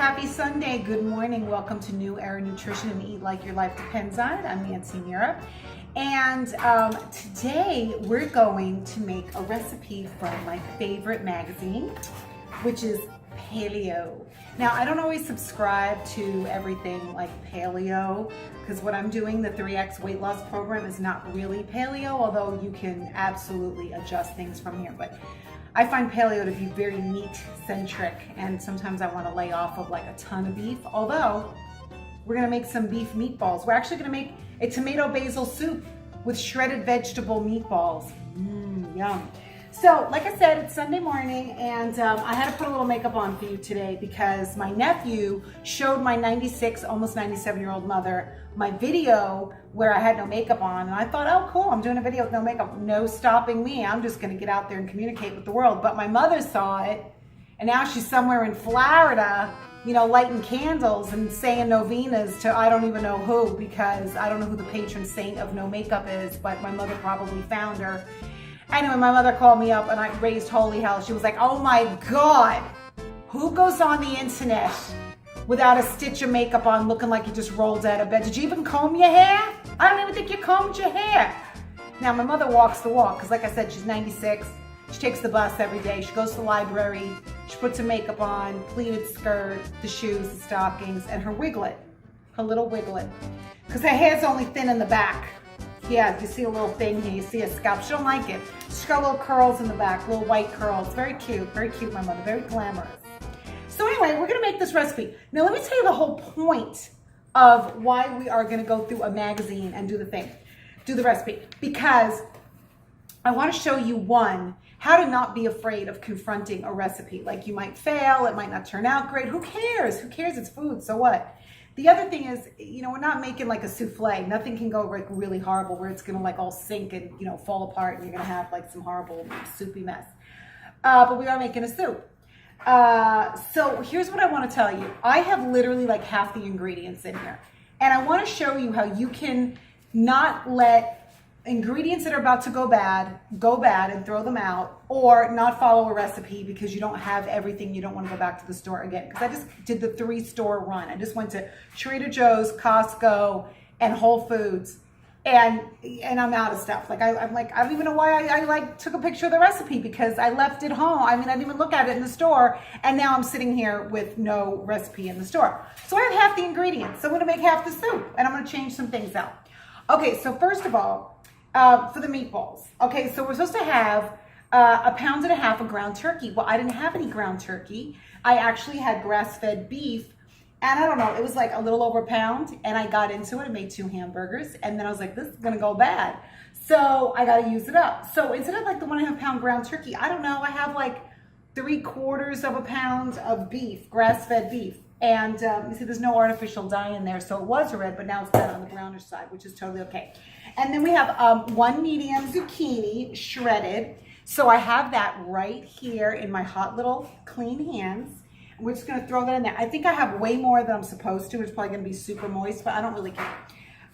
happy Sunday. Good morning. Welcome to New Era Nutrition and Eat Like Your Life Depends on It. I'm Nancy Mira. And today we're going to make a recipe from my favorite magazine, which is Paleo. Now, I don't always subscribe to everything like Paleo because what I'm doing, the 3X weight loss program, is not really Paleo, although you can absolutely adjust things from here. But I find Paleo to be very meat-centric, and sometimes I want to lay off of like a ton of beef, although we're going to make some beef meatballs. We're actually going to make a tomato basil soup with shredded vegetable meatballs. Yum. So, like I said, it's Sunday morning, and I had to put a little makeup on for you today because my nephew showed my 96, almost 97-year-old mother my video where I had no makeup on, and I thought, oh, cool, I'm doing a video with no makeup. No stopping me. I'm just going to get out there and communicate with the world. But my mother saw it, and now she's somewhere in Florida, you know, lighting candles and saying novenas to I don't even know who, because I don't know who the patron saint of no makeup is, but my mother probably found her. Anyway, my mother called me up and I raised holy hell. She was like, oh my God, who goes on the internet without a stitch of makeup on looking like you just rolled out of bed? Did you even comb your hair? I don't even think you combed your hair. Now, my mother walks the walk because, like I said, she's 96. She takes the bus every day. She goes to the library. She puts her makeup on, pleated skirt, the shoes, the stockings, and her wiglet, her little wiglet. Because her hair's only thin in the back. Yeah, you see a little thing here, you see a scalp. She don't like it. She's got little curls in the back, little white curls. Very cute, my mother, very glamorous. So anyway, we're gonna make this recipe. Now let me tell you the whole point of why we are gonna go through a magazine and do the recipe. Because I wanna show you, one, how to not be afraid of confronting a recipe. Like, you might fail, it might not turn out great. Who cares? Who cares? It's food, so what? The other thing is, you know, we're not making like a souffle. Nothing can go like really horrible where it's gonna like all sink and, you know, fall apart and you're gonna have like some horrible soupy mess. But we are making a soup. So here's what I wanna tell you. I have literally like half the ingredients in here. And I wanna show you how you can not let ingredients that are about to go bad and throw them out, or not follow a recipe because you don't have everything. You don't want to go back to the store again. Because I just did the 3-store run. I just went to Trader Joe's, Costco, and Whole Foods, and I'm out of stuff. Like I'm like, I don't even know why I like took a picture of the recipe, because I left it home. I mean, I didn't even look at it in the store, and now I'm sitting here with no recipe in the store. So I have half the ingredients. So I'm going to make half the soup, and I'm going to change some things out. Okay, so first of all, for the meatballs. Okay, so we're supposed to have 1.5 pounds of ground turkey. Well, I didn't have any ground turkey. I actually had grass-fed beef, and I don't know, it was like a little over a pound, and I got into it and made 2 hamburgers, and then I was like, this is gonna go bad. So I gotta use it up. So instead of like the 1.5 pound ground turkey, I don't know, I have like 3/4 pound of beef, grass-fed beef. And you see there's no artificial dye in there, so it was red, but now it's red on the brownish side, which is totally okay. And then we have 1 medium zucchini shredded. So I have that right here in my hot little clean hands. We're just gonna throw that in there. I think I have way more than I'm supposed to. It's probably gonna be super moist, but I don't really care.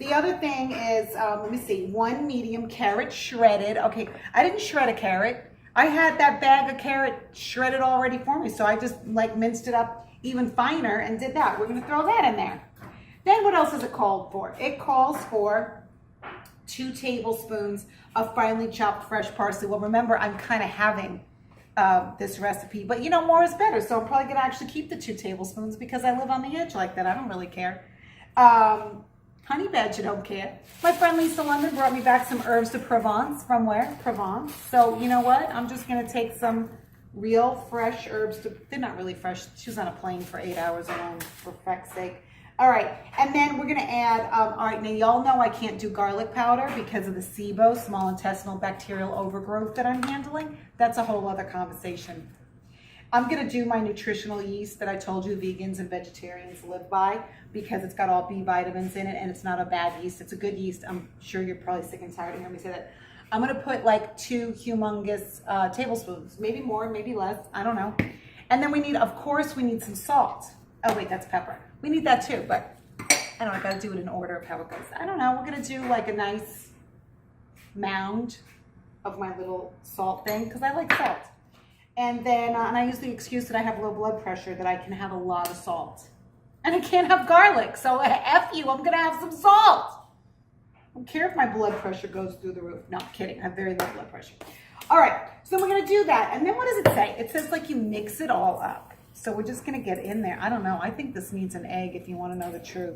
The other thing is, let me see, 1 medium carrot shredded. Okay, I didn't shred a carrot. I had that bag of carrot shredded already for me, so I just like minced it up even finer and did that. We're gonna throw that in there. Then what else is it called for? It calls for 2 tablespoons of finely chopped fresh parsley. Well, remember, I'm kind of having this recipe, but you know, more is better. So I'm probably gonna actually keep the 2 tablespoons because I live on the edge like that. I don't really care. Honey badger don't care. My friend Lisa London brought me back some herbs de Provence. From where? Provence. So you know what? I'm just gonna take some real fresh herbs. They're not really fresh. She was on a plane for 8 hours alone, for feck's sake. All right, and then we're gonna add, all right, now y'all know I can't do garlic powder because of the SIBO, small intestinal bacterial overgrowth that I'm handling. That's a whole other conversation. I'm gonna do my nutritional yeast that I told you vegans and vegetarians live by, because it's got all B vitamins in it and it's not a bad yeast, it's a good yeast. I'm sure you're probably sick and tired of hearing me say that. I'm gonna put like 2 humongous tablespoons, maybe more, maybe less, I don't know. And then we need, of course, we need some salt. Oh wait, that's pepper. We need that too, but I don't know, I gotta do it in order of how it goes. I don't know, we're gonna do like a nice mound of my little salt thing, because I like salt. And then, and I use the excuse that I have low blood pressure, that I can have a lot of salt. And I can't have garlic, so F you, I'm gonna have some salt. I don't care if my blood pressure goes through the roof. No, I'm kidding, I have very low blood pressure. All right, so then we're gonna do that. And then what does it say? It says like you mix it all up. So we're just gonna get in there. I don't know, I think this needs an egg if you wanna know the truth.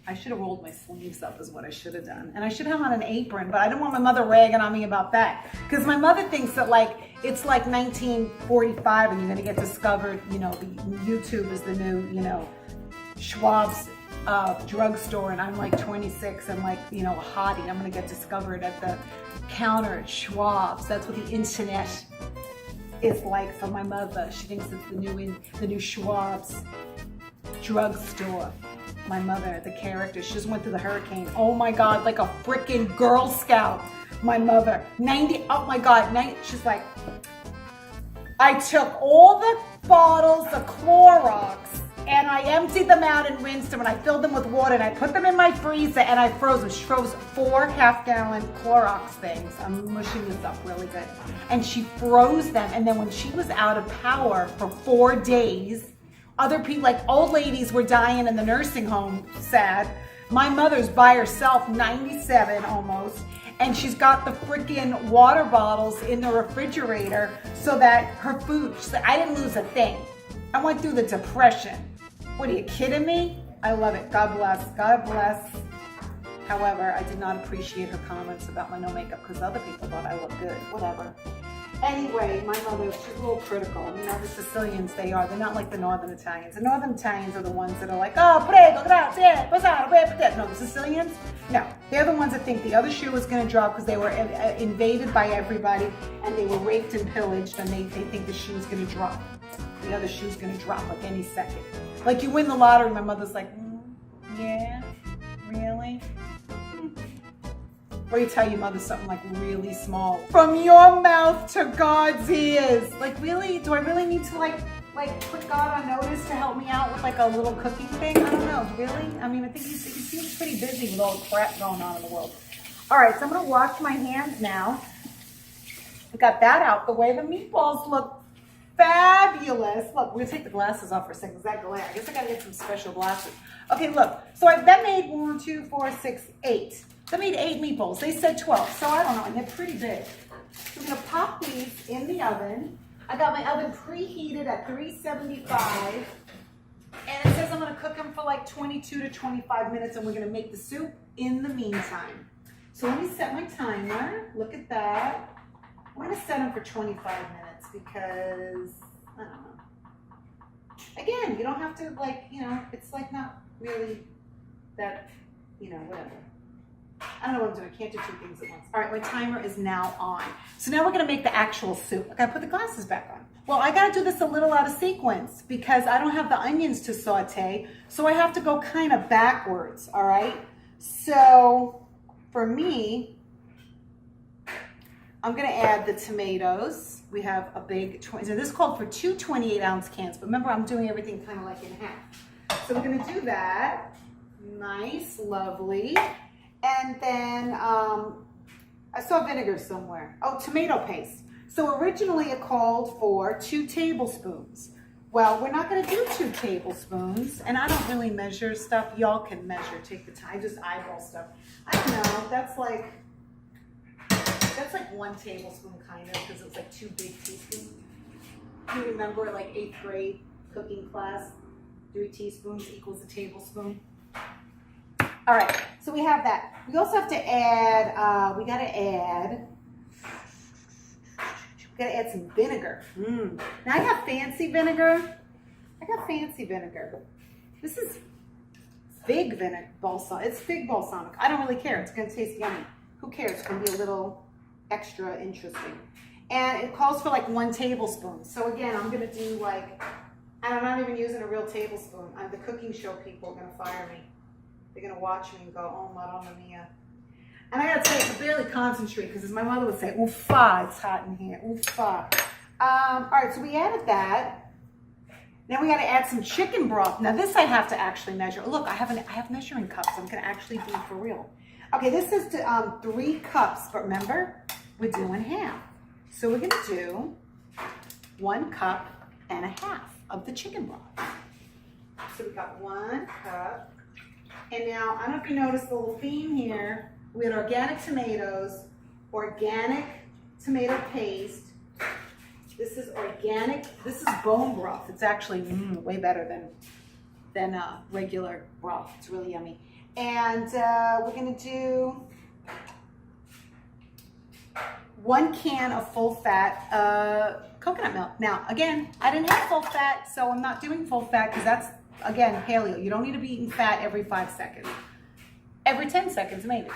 I should have rolled my sleeves up is what I should have done. And I should have on an apron, but I didn't want my mother ragging on me about that. Because my mother thinks that like, it's like 1945 and you're gonna get discovered, you know, YouTube is the new, you know, Schwab's drugstore, and I'm like 26 and like, you know, a hottie. I'm gonna get discovered at the counter at Schwab's. That's what the internet is like for my mother. She thinks it's the new Schwab's drugstore. My mother, the character, she just went through the hurricane. Oh my God, like a freaking Girl Scout. My mother, 90, oh my God, 90, she's like, I took all the bottles of Clorox and I emptied them out and rinsed them and I filled them with water and I put them in my freezer and I froze them. She froze 4 half-gallon Clorox things. I'm mushing this up really good. And she froze them, and then when she was out of power for 4 days, other people, like old ladies were dying in the nursing home, sad. My mother's by herself, 97 almost, and she's got the freaking water bottles in the refrigerator so that her food, she's like, I didn't lose a thing. I went through the depression. What, are you kidding me? I love it. God bless. God bless. However, I did not appreciate her comments about my no makeup because other people thought I looked good. Whatever. Anyway, my mother, she's a little critical. You know, the Sicilians, they're not like the Northern Italians. The Northern Italians are the ones that are like, oh, prego, grazie, passare, prego. No, the Sicilians, no. They're the ones that think the other shoe is going to drop because they were invaded by everybody and they were raped and pillaged, and they think the shoe is going to drop. The other shoe's going to drop like any second. Like you win the lottery, my mother's like, yeah, really? Or you tell your mother something like really small. From your mouth to God's ears. Like really? Do I really need to like put God on notice to help me out with like a little cooking thing? I don't know, really? I mean, I think he seems pretty busy with all the crap going on in the world. All right, so I'm gonna wash my hands now. We got that out the way. The meatballs look fabulous. Look, we're gonna take the glasses off for a second because that glare. I guess I gotta get some special glasses. Okay, look, so that made 1, 2, 4, 6, 8. That made 8 meatballs. They said 12, so I don't know, and they're pretty big. So we're gonna pop these in the oven. I got my oven preheated at 375, and it says I'm gonna cook them for like 22 to 25 minutes, and we're gonna make the soup in the meantime. So let me set my timer. Look at that. I'm gonna set them for 25 minutes because, I don't know. Again, you don't have to like, you know, it's like not really that, you know, whatever. I don't know what I'm doing. I can't do 2 things at once. All right, my timer is now on. So now we're gonna make the actual soup. I gotta put the glasses back on. Well, I gotta do this a little out of sequence because I don't have the onions to saute, so I have to go kind of backwards, all right? So for me, I'm gonna add the tomatoes. We have a big, so this called for 2 28-ounce cans, but remember I'm doing everything kind of like in half. So we're gonna do that. Nice, lovely. And then I saw vinegar somewhere. Oh, tomato paste. So originally it called for 2 tablespoons. Well, we're not going to do 2 tablespoons. And I don't really measure stuff. Y'all can measure. Take the time. I just eyeball stuff. I don't know. That's like 1 tablespoon kind of, because it was like 2 big teaspoons. Do you remember like 8th grade cooking class? 3 teaspoons equals a tablespoon. All right, so we have that. We also have to add, we gotta add some vinegar. Now I have fancy vinegar. I got fancy vinegar. This is fig vinegar, balsamic. It's fig balsamic. I don't really care. It's gonna taste yummy. Who cares? It's gonna be a little extra interesting. And it calls for like 1 tablespoon. So again, I'm gonna do like, and I'm not even using a real tablespoon. The cooking show people are gonna fire me. They're gonna watch me and go, oh, Madonna mia. And I gotta tell you, I can barely concentrate because as my mother would say, oofa, it's hot in here, oofa. All right, so we added that. Then we gotta add some chicken broth. Now this I have to actually measure. Look, I have measuring cups. I'm gonna actually do it for real. Okay, this is 3 cups, but remember, we're doing half. So we're gonna do 1.5 cups of the chicken broth. So we got 1 cup. And now, I don't know if you noticed the little theme here. We had organic tomatoes, organic tomato paste. This is organic, this is bone broth. It's actually way better than regular broth. It's really yummy. And we're gonna do 1 can of full fat coconut milk. Now, again, I didn't have full fat, so I'm not doing full fat because that's, again, paleo. You don't need to be eating fat every 5 seconds. Every 10 seconds, maybe.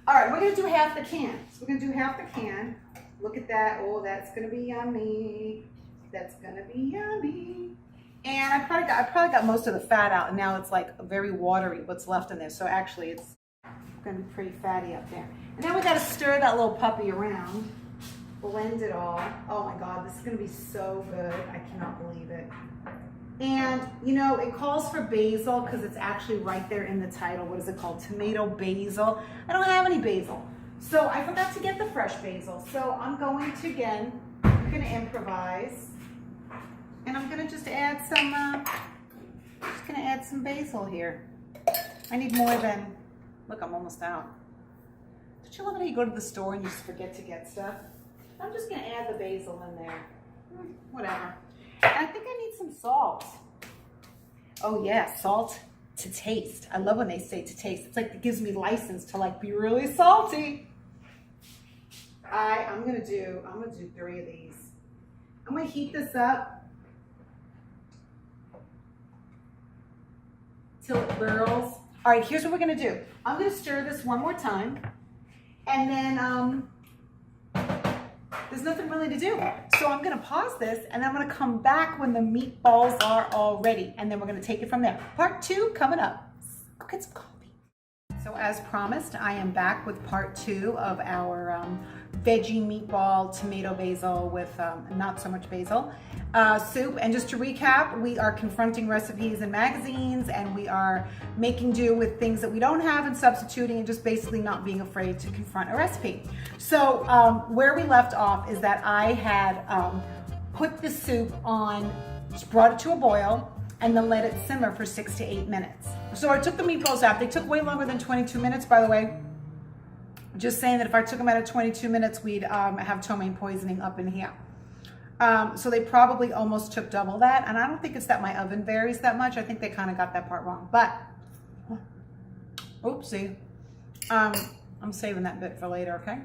All right, we're gonna do half the can. So we're gonna do half the can. Look at that. Oh, that's gonna be yummy. That's gonna be yummy. And I probably got most of the fat out, and now it's like very watery what's left in there. So actually it's gonna be pretty fatty up there. And then we gotta stir that little puppy around. Blend it all. Oh my God, this is gonna be so good. I cannot believe it. And you know, it calls for basil because it's actually right there in the title. What is it called? Tomato basil. I don't have any basil. So I forgot to get the fresh basil. So I'm going to, again, I'm gonna improvise. And I'm gonna just add some basil here. I need more than, look, I'm almost out. Don't you love it how you go to the store and you just forget to get stuff? I'm just gonna add the basil in there. Whatever. And I think I need some salt. Oh yeah, salt to taste. I love when they say to taste. It's like it gives me license to like be really salty. I'm gonna do 3 of these. I'm gonna heat this up till it burls. All right, here's what we're gonna do. I'm gonna stir this one more time, and then there's nothing really to do. So I'm gonna pause this, and I'm gonna come back when the meatballs are all ready, and then we're gonna take it from there. Part 2 coming up. Go get some coffee. So as promised, I am back with part 2 of our veggie meatball tomato basil with not so much basil soup. And just to recap, we are confronting recipes in magazines, and we are making do with things that we don't have and substituting, and just basically not being afraid to confront a recipe. So where we left off is that I had put the soup on, just brought it to a boil, and then let it simmer for 6 to 8 minutes. So I took the meatballs out. They took way longer than 22 minutes, by the way. Just saying that if I took them out at 22 minutes, we'd have ptomaine poisoning up in here. So they probably almost took double that. And I don't think it's that my oven varies that much. I think they kind of got that part wrong. But, oopsie. I'm saving that bit for later, okay?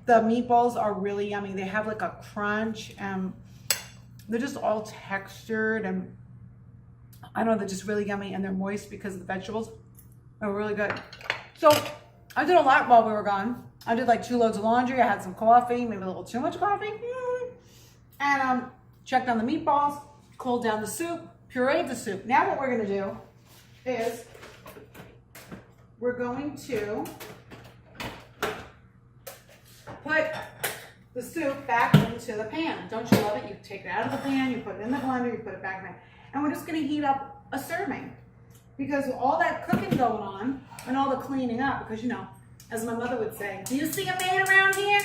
The meatballs are really yummy. They have like a crunch, and they're just all textured, and I don't know, they're just really yummy, and they're moist because of the vegetables. They're really good. So I did a lot while we were gone. I did like 2 loads of laundry. I had some coffee, maybe a little too much coffee. And checked on the meatballs, cooled down the soup, pureed the soup. Now what we're gonna do is we're going to put the soup back into the pan. Don't you love it? You take it out of the pan, you put it in the blender, you put it back in the pan. And we're just gonna heat up a serving. Because with all that cooking going on and all the cleaning up, because you know, as my mother would say, do you see a man around here?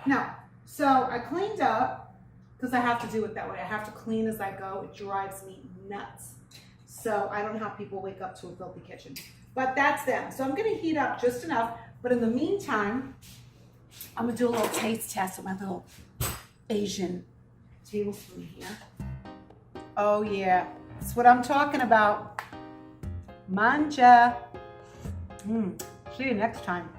No. So I cleaned up, because I have to do it that way. I have to clean as I go. It drives me nuts. So I don't know how people wake up to a filthy kitchen. But that's them. So I'm gonna heat up just enough. But in the meantime, I'm gonna do a little taste test with my little Asian tablespoon here. Oh yeah, that's what I'm talking about. Manja. See you next time.